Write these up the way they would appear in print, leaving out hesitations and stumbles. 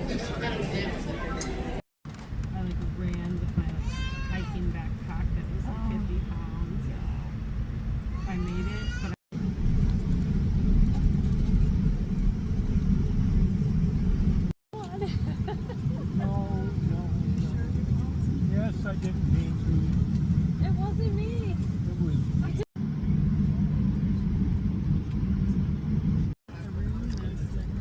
I like ran with my hiking backpack that was like 50 pounds. I made it, but No, no. Yes, I didn't mean it wasn't me. to. It was.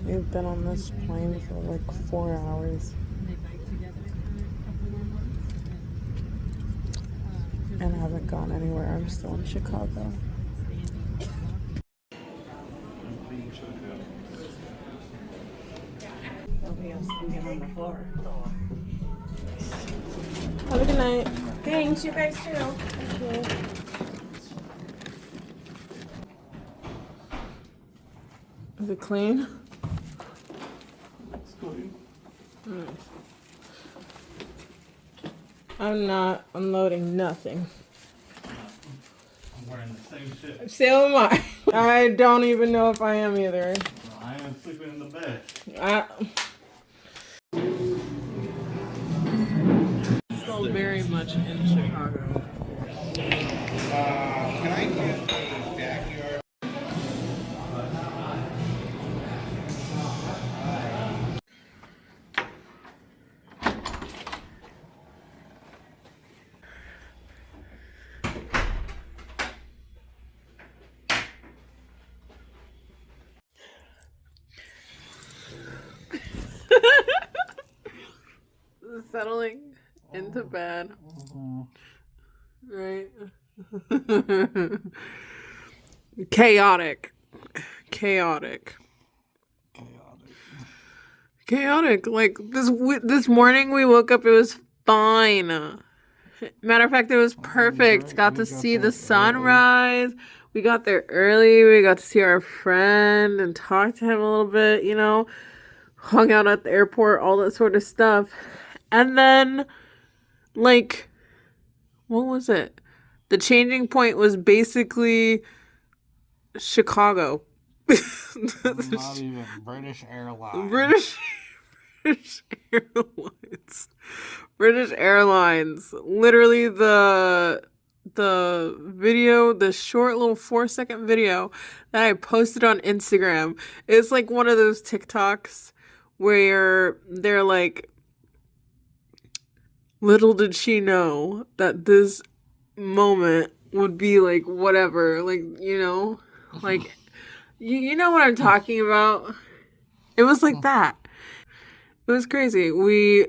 We've been on this plane for like 4 hours. And I haven't gone anywhere. I'm still in Chicago. Nobody else can get on the floor. Have a good night. Thanks, you guys too. Thank you. Is it clean? It's clean. I'm not unloading nothing. I'm wearing the same shit. So am I. I don't even know if I am either. I am sleeping in the bed. Still very much in Chicago. Can I get a backyard? Settling into bed. Right? Chaotic. Like this morning we woke up, it was fine. Matter of fact, it was perfect. Got to see the sunrise. We got there early. We got to see our friend and talk to him a little bit, you know. Hung out at the airport, all that sort of stuff. And then, like, what was it? The changing point was basically Chicago. Not even British Airlines. British Airlines. British Airlines. Literally the video, the short little 4-second video that I posted on Instagram. It's like one of those TikToks where they're like, little did she know that this moment would be like whatever, like, you know, like you know what I'm talking about. It was like that. It was crazy. We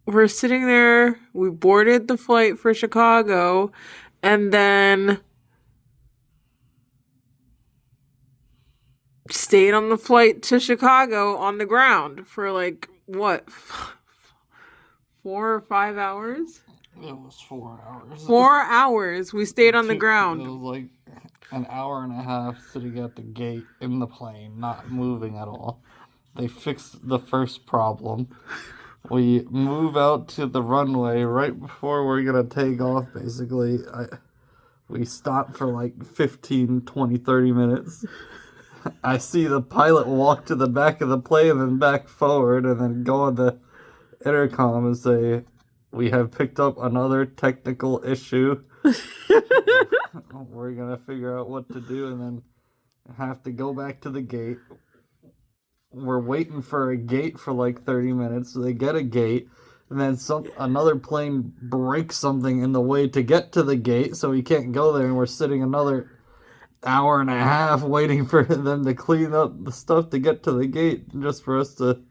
were sitting there, we boarded the flight for Chicago, and then stayed on the flight to Chicago on the ground for like what, 4 or 5 hours? It was 4 hours. 4 hours we stayed on the ground. It was like an hour and a half sitting at the gate in the plane, not moving at all. They fixed the first problem. We move out to the runway right before we're gonna take off, basically. We stop for like 15, 20, 30 minutes. I see the pilot walk to the back of the plane and then back forward and then go on the intercom and say, "We have picked up another technical issue. We're gonna figure out what to do," and then have to go back to the gate. We're waiting for a gate for like 30 minutes. So they get a gate, and then another plane breaks something in the way to get to the gate, so we can't go there, and we're sitting another hour and a half waiting for them to clean up the stuff to get to the gate, just for us to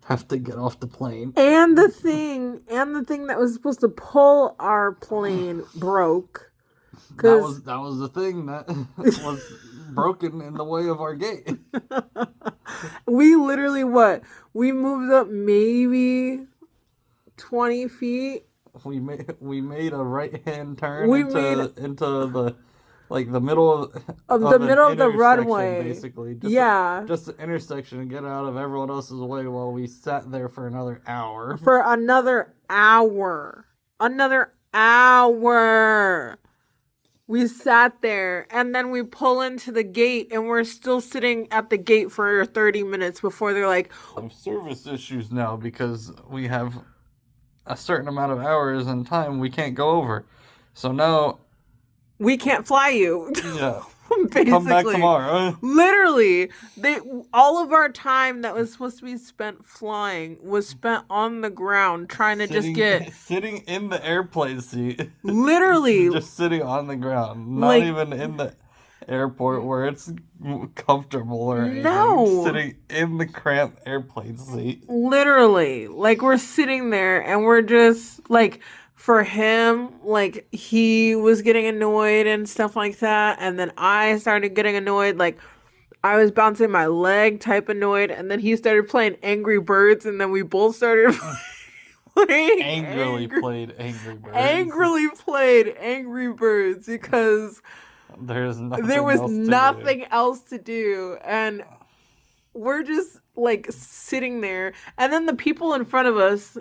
have to get off the plane. And the thing that was supposed to pull our plane broke. That was the thing that was broken in the way of our gate. We literally we moved up maybe 20 feet. We made a right hand turn into the like the middle of the runway, basically. Just an intersection and get out of everyone else's way while we sat there for another hour. We sat there and then we pull into the gate and we're still sitting at the gate for 30 minutes before they're like, Have service issues now because we have a certain amount of hours and time we can't go over. So now, we can't fly you. yeah, Basically. come back tomorrow. Literally, all of our time that was supposed to be spent flying was spent on the ground trying to just get sitting in the airplane seat. literally Just sitting on the ground, not Like- even in the airport where it's comfortable or anything. No. Sitting in the cramped airplane seat. literally like we're sitting there and we're just like, for him, like he was getting annoyed and stuff like that, and then I started getting annoyed, like I was bouncing my leg type annoyed, and then he started playing Angry Birds, and then we both started playing Angrily played Angry Birds. angrily played Angry Birds because There's nothing there was else to do. nothing else to do, and we're just like sitting there, and then the people in front of us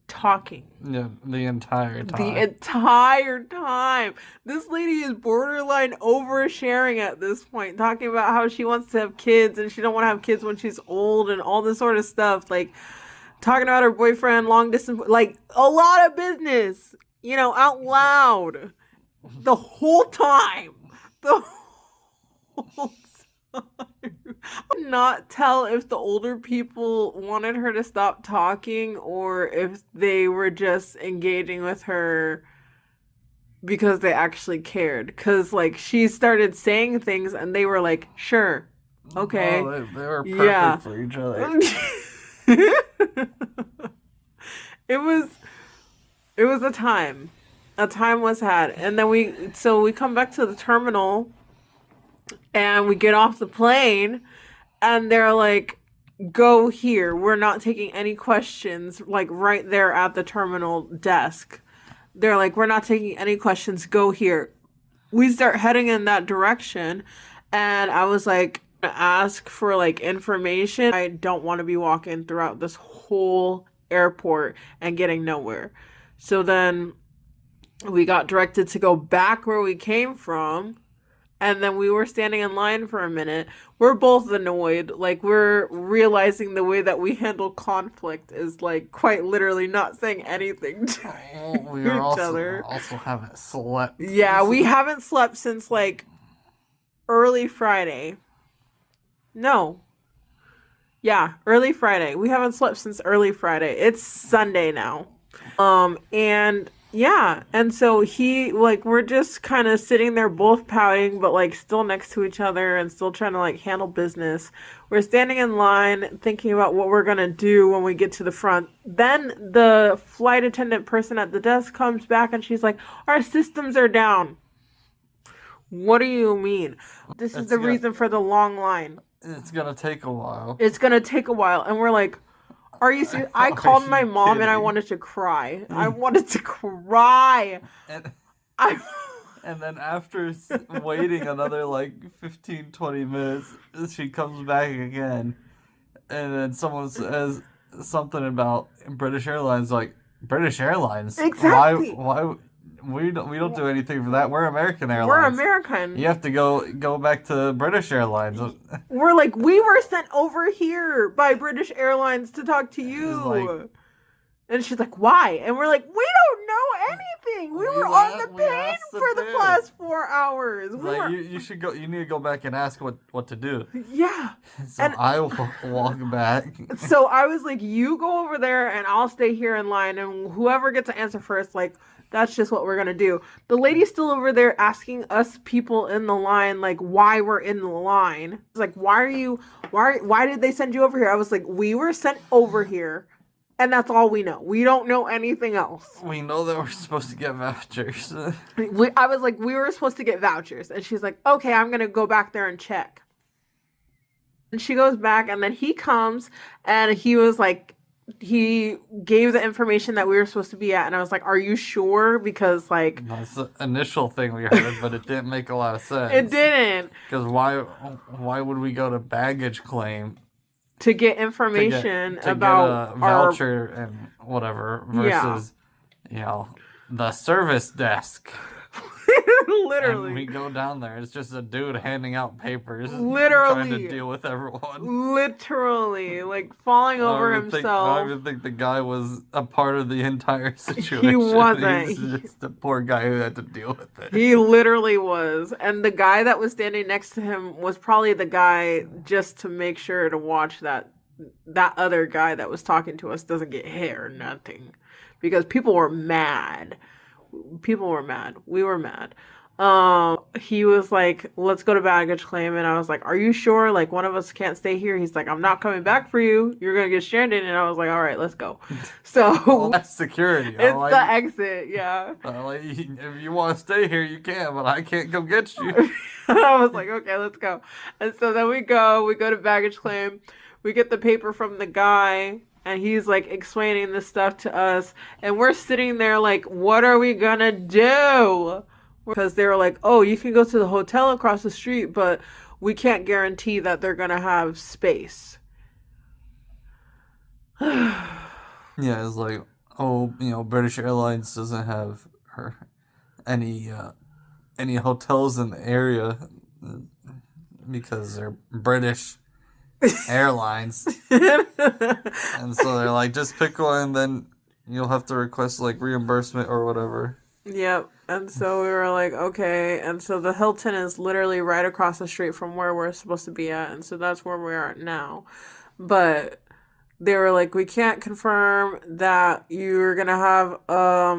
talking Yeah, the entire time. the entire time. This lady is borderline oversharing at this point, talking about how she wants to have kids and she don't want to have kids when she's old and all this sort of stuff, like talking about her boyfriend, long distance, like a lot of business, you know, out loud the whole time. The whole time. Not tell if the older people wanted her to stop talking or if they were just engaging with her because they actually cared. Because, like, she started saying things and they were like, sure, okay. Oh, they were perfect Yeah. for each other. It was a time. A time was had. And then we come back to the terminal and we get off the plane and they're like, go here. We're not taking any questions, like right there at the terminal desk. They're like, we're not taking any questions. Go here. We start heading in that direction. And I was like, ask for like information. I don't want to be walking throughout this whole airport and getting nowhere. So then we got directed to go back where we came from. And then we were standing in line for a minute. We're both annoyed. Like, we're realizing the way that we handle conflict is, like, quite literally not saying anything to We each are other. also haven't slept. Yeah, we haven't slept since, like, early Friday. No. Yeah, early Friday. We haven't slept since early Friday. It's Sunday now. And yeah, and so we're just kind of sitting there both pouting, but like still next to each other and still trying to like handle business. We're standing in line thinking about what we're going to do when we get to the front. Then the flight attendant person at the desk comes back and she's like, our systems are down. What do you mean? This is It's the got- reason for the long line. It's gonna take a while. It's going to take a while. And we're like, are you serious? I Are called my you mom and I kidding? wanted to cry. I wanted to cry. And, I and then after waiting another like 15, 20 minutes, she comes back again. And then someone says something about British Airlines, like, British Airlines? Exactly. Why we don't do anything for that. We're American Airlines. we're American. You have to go back to British Airlines. We're like, we were sent over here by British Airlines to talk to you. like- and she's like, why? And we're like, we don't know anything. We were on the we plane asked the for the dude. past 4 hours. We Like, were, you should go. You need to go back and ask what to do. yeah. So And- I will walk back. So I was like, you go over there and I'll stay here in line. And whoever gets to answer first, like, that's just what we're going to do. The lady's still over there asking us people in the line, like, why we're in the line. It's like, why did they send you over here? I was like, we were sent over here. And that's all we know. We don't know anything else. We know that we're supposed to get vouchers. I was like, we were supposed to get vouchers. And she's like, okay, I'm going to go back there and check. And she goes back and then he comes and he was like, he gave the information that we were supposed to be at. And I was like, are you sure? Because like, That's the initial thing we heard, but it didn't make a lot of sense. it didn't. Because why would we go to baggage claim To get to information get about a voucher and whatever Yeah. versus, the service desk? Literally. And we go down there. It's just a dude handing out papers, trying Literally. to deal with everyone. Literally, like falling over I himself. don't even think the guy was a part of the entire situation. He wasn't. He's just a poor guy who had to deal with it. He literally was. And the guy that was standing next to him was probably the guy just to make sure to watch that other guy that was talking to us doesn't get hit or nothing. Because people were mad. People were mad. We were mad. He was like, let's go to baggage claim. And I was like, are you sure? Like, one of us can't stay here. He's like, I'm not coming back for you. You're going to get stranded. And I was like, all right, let's go. So Well, that's security. it's the exit. Yeah. Like, if you want to stay here, you can, but I can't go get you. And I was like, okay, let's go. And so then we go to baggage claim. We get the paper from the guy. And he's like explaining this stuff to us. And we're sitting there like, what are we gonna do? Because they were like, oh, you can go to the hotel across the street, but we can't guarantee that they're gonna have space. Yeah, it's like, oh, British Airlines doesn't have any hotels in the area because they're British Airlines. And so they're like, just pick one, then you'll have to request like reimbursement or whatever. Yep. And so we were like, okay. And so the Hilton is literally right across the street from where we're supposed to be at. And so that's where we are at now. But they were like, we can't confirm that you're going to have a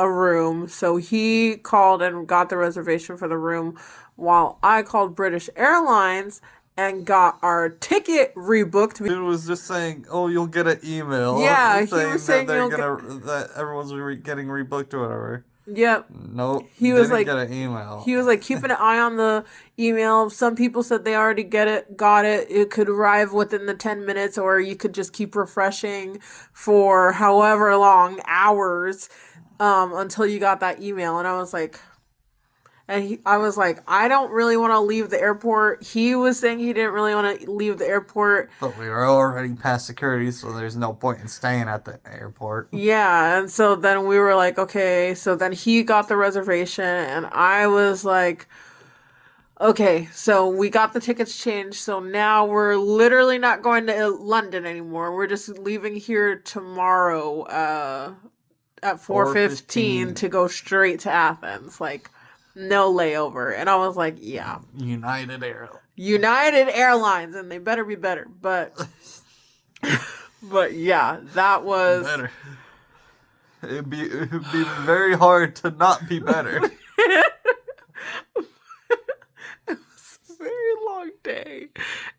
room. So he called and got the reservation for the room while I called British Airlines and got our ticket rebooked. Dude was just saying, "Oh, you'll get an email." Yeah, he was saying that everyone's getting rebooked or whatever. Yep. Nope. He was didn't like, get an email. He was like, keeping an eye on the email. Some people said they already got it. It could arrive within the 10 minutes, or you could just keep refreshing for however long, hours, until you got that email. And I was like, I was like, I don't really want to leave the airport. He was saying he didn't really want to leave the airport. But we were already past security, so there's no point in staying at the airport. Yeah, and so then we were like, okay. So then he got the reservation, and I was like, okay. So we got the tickets changed. So now we're literally not going to London anymore. We're just leaving here tomorrow at 4:15 to go straight to Athens. Like, no layover. And I was like, yeah. United Airlines, and they better be better. But yeah, that was better. It'd be very hard to not be better. It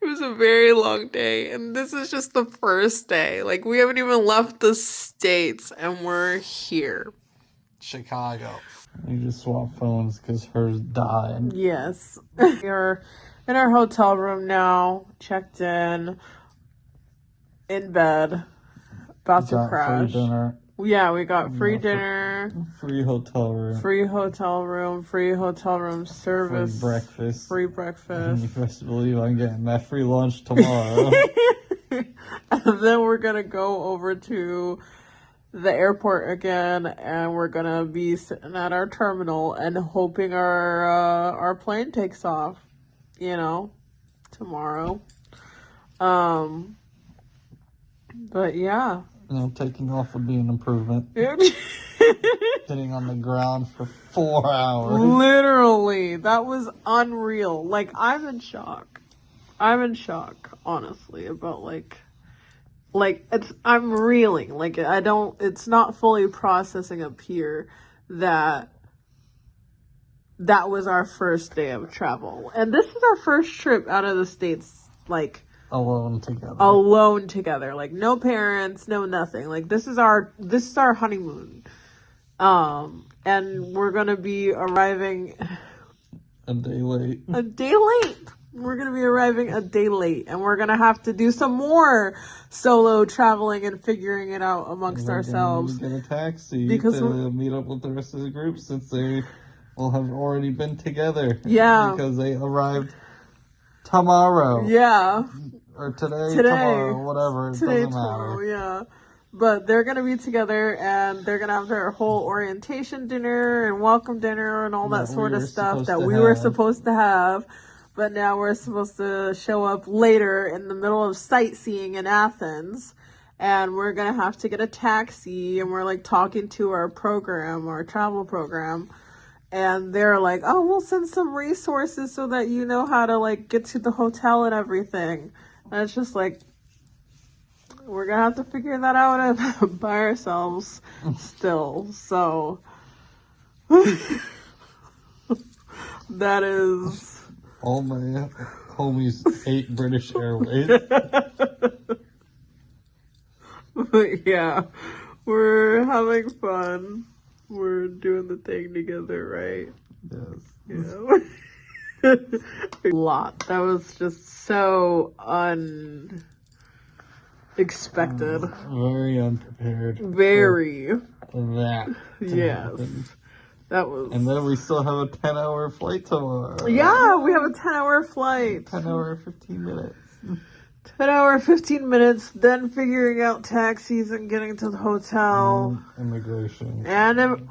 was a very long day. And this is just the first day. Like, we haven't even left the States, and we're here. Chicago. We just swapped phones because hers died. Yes. We're in our hotel room now, checked in bed, about to crash. Free dinner. Yeah, we got free dinner. Free hotel room. Free hotel room service. Free breakfast. And you best believe I'm getting that free lunch tomorrow. And then we're going to go over to the airport again, and we're going to be sitting at our terminal and hoping our plane takes off, tomorrow. But yeah. Taking off would be an improvement. Sitting on the ground for 4 hours. Literally. That was unreal. Like, I'm in shock, honestly, about I'm reeling. Like, it's not fully processing up here that was our first day of travel. And this is our first trip out of the States, like, alone together. Like, no parents, no nothing. Like, this is our honeymoon. And we're gonna be arriving a day late. We're gonna be arriving a day late, and we're gonna have to do some more solo traveling and figuring it out amongst ourselves. Get a taxi to meet up with the rest of the group, since they will have already been together. Yeah, because they arrived tomorrow. Yeah. Or today, tomorrow, whatever. It doesn't matter. Yeah. But they're gonna be together, and they're gonna have their whole orientation dinner and welcome dinner and all that sort of stuff that we were supposed to have. But now we're supposed to show up later in the middle of sightseeing in Athens, and we're gonna have to get a taxi, and we're like talking to our travel program, and they're like, oh, we'll send some resources so that you know how to like get to the hotel and everything. And it's just like, we're gonna have to figure that out by ourselves still. So that is all my homies hate British Airways. But yeah, we're having fun. We're doing the thing together, right? Yes. Yeah. A lot. That was just so unexpected. Very unprepared. Very. That. Yes. Happen. That was. And then we still have a 10-hour flight tomorrow. Yeah, we have a 10-hour flight. 10-hour, 15 minutes. 10-hour, 15 minutes, then figuring out taxis and getting to the hotel. Immigration. And immigration.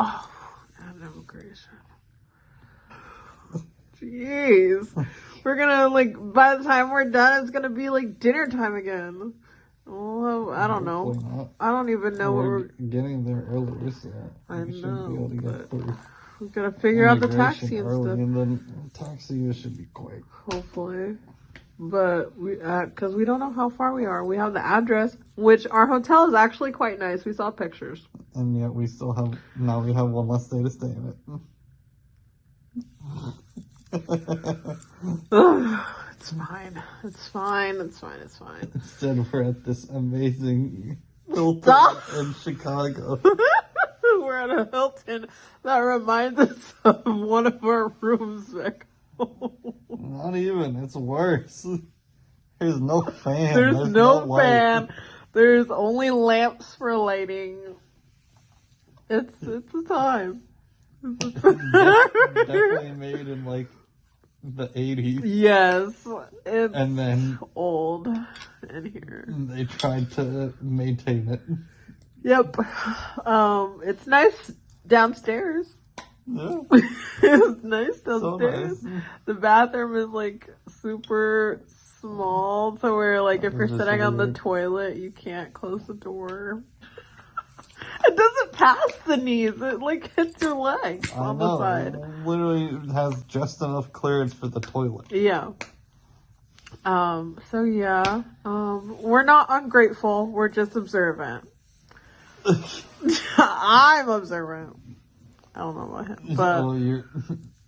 Jeez. We're gonna, like, by the time we're done, it's gonna be, like, dinner time again. Well, I don't know. Not. I don't even know what we're getting there earlier, so I we should know, be able to but get through. we gotta figure out the Immigration taxi and early, stuff. and then taxi should be quick. Hopefully. But we, because we don't know how far we are. We have the address, which our hotel is actually quite nice. We saw pictures. And yet we still have, now we have one less day to stay in it. It's fine. It's fine. It's fine. It's fine. Instead, we're at this amazing Hilton Stop. in Chicago. We're at a Hilton that reminds us of one of our rooms back home. Not even, it's worse. There's no fan. There's no light. fan. There's only lamps for lighting. It's a time. Definitely made in like the 80s. Yes, it's And then old in here. they tried to maintain it. Yep. It's nice downstairs. Yeah. It's nice So downstairs. nice. The bathroom is like super small, so where like if you're Is this sitting on the weird? toilet, you can't close the door. It doesn't pass the knees. It like hits your legs I on know. the side. It literally has just enough clearance for the toilet. Yeah. So yeah. We're not ungrateful. We're just observant. I'm observant. I don't know about him, but Oh, you're...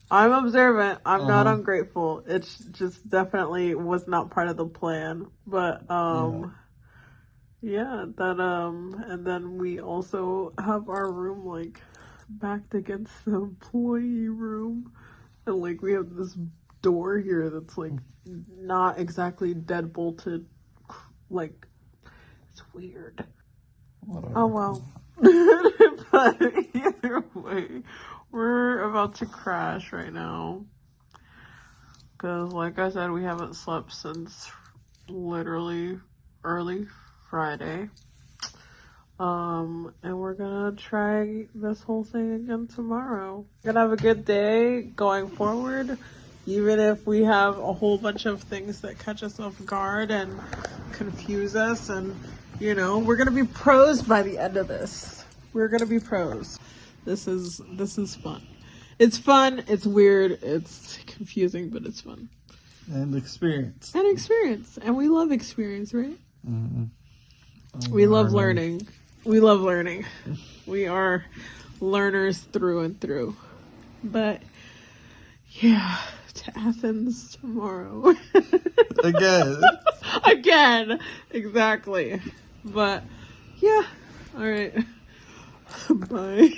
I'm observant. I'm not Uh-huh. ungrateful. It's just definitely was not part of the plan. But yeah, that and then we also have our room like backed against the employee room, and like we have this door here that's like not exactly dead bolted. Like it's weird. Whatever. Oh well. But either way, we're about to crash right now. Because, like I said, we haven't slept since literally early Friday. And we're gonna try this whole thing again tomorrow. We're gonna have a good day going forward, even if we have a whole bunch of things that catch us off guard and confuse us. And, you know, we're gonna be pros by the end of this. We're gonna be pros. This is fun. It's fun, it's weird, it's confusing, but it's fun. And experience. And experience. And we love experience, right? Mm-hmm. We love learning. We love learning. We are learners through and through. But yeah, to Athens tomorrow. Again. Again. Exactly. But yeah. All right. Bye.